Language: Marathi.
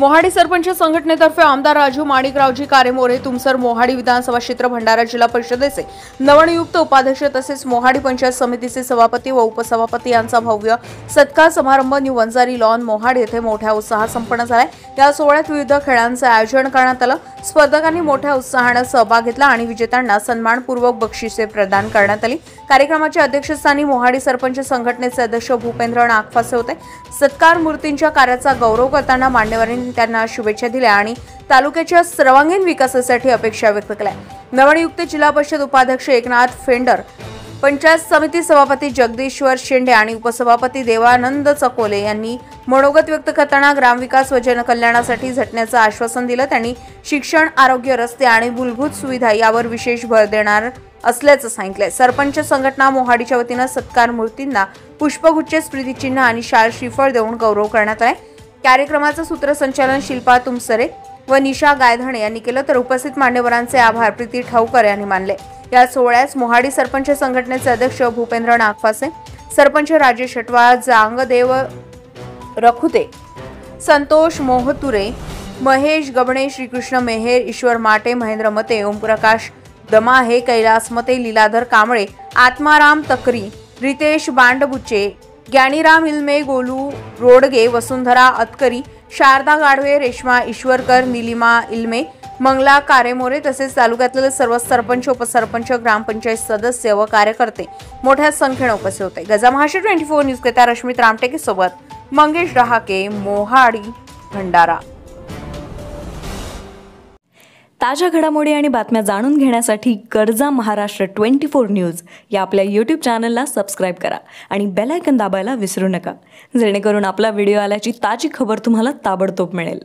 मोहाडी सरपंच संघटनेतर्फे आमदार राजू माणिकरावजी कारेमोरे तुमसर मोहाडी विधानसभा क्षेत्र भंडारा जिल्हा परिषदेचे नवनियुक्त उपाध्यक्ष तसेच मोहाडी पंचायत समितीचे सभापती व उपसभापती यांचा भव्य सत्कार समारंभ न्यू वंजारी लॉन मोहाडी येथे मोठ्या उत्साहात संपन्न झाला। या सोहळ्यात विविध खेळांचे आयोजन करण्यात आले। स्पर्धकांनी मोठ्या उत्साहाने सहभाग घेतला आणि विजेत्यांना सन्मानपूर्वक बक्षिसे प्रदान करण्यात आली। कार्यक्रमाच्या अध्यक्षस्थानी मोहाडी सरपंच संघटनेचे अध्यक्ष भूपेंद्र नागफासे होते। सत्कार मूर्तींच्या कार्याचा गौरव करताना मान्यवरांनी त्यांना शुभेच्छा दिल्या आणि तालुक्याच्या सर्वांगीण विकासासाठी अपेक्षा व्यक्त केल्या। नवनियुक्त जिल्हा परिषद उपाध्यक्ष एकनाथ फेंडर, पंचायत समिती सभापती जगदीश्वर शेंडे आणि उपसभापती देवानंद चकोले यांनी मनोगत व्यक्त करताना ग्रामविकास व जनकल्याणासाठी झटण्याचं आश्वासन दिलं। त्यांनी शिक्षण, आरोग्य, रस्ते आणि मूलभूत सुविधा यावर विशेष भर देणार असल्याचं सांगितलंय। सरपंच संघटना मोहाडीच्या वतीनं सत्कार मूर्तींना पुष्पगुच्छ, स्मृतिचिन्ह आणि शाल श्रीफळ देऊन गौरव करण्यात आला। कार्यक्रमाचं सूत्रसंचालन शिल्पा तुमसरे व निशा गायधणे यांनी केलं, तर उपस्थित मान्यवरांचे आभार प्रीती ठाऊकर यांनी मानले। या सोहळ्यास मोहाडी सरपंच संघटनेचे अध्यक्ष भूपेंद्र नागफासे, सरपंच राजेश अटवा, जांगदेव रखुते, संतोष मोहतुरे, महेश गबणे, श्रीकृष्ण मेहेर, ईश्वर माटे, महेंद्र मते, ओमप्रकाश दमाहे, कैलास मते, लीलाधर कांबळे, आत्माराम तकरी, रितेश बांडबुच्चे, ज्ञानीराम इल्मे, गोलू रोडगे, वसुंधरा अतकरी, शारदा गाढवे, रेश्मा ईश्वरकर, निलिमा इल्मे, मंगला कारेमोरे तसेच तालुक्यातील सर्व सरपंच, उपसरपंच, ग्रामपंचायत सदस्य व कार्यकर्ते मोठ्या संख्येने उपस्थित होते। गजा महाराष्ट्र 24 न्यूज करिता रश्मित रामटेके सोबत मंगेश डहाके, मोहाडी, भंडारा। ताज्या घडामोडी आणि बातम्या जाणून घेण्यासाठी गरजा महाराष्ट्र 24 न्यूज या आपल्या YouTube चॅनलला सबस्क्राइब करा आणि बेल आयकॉन दाबायला विसरू नका, जेणेकरून आपला व्हिडिओ आल्याची ताजी खबर तुम्हाला ताबडतोब मिळेल।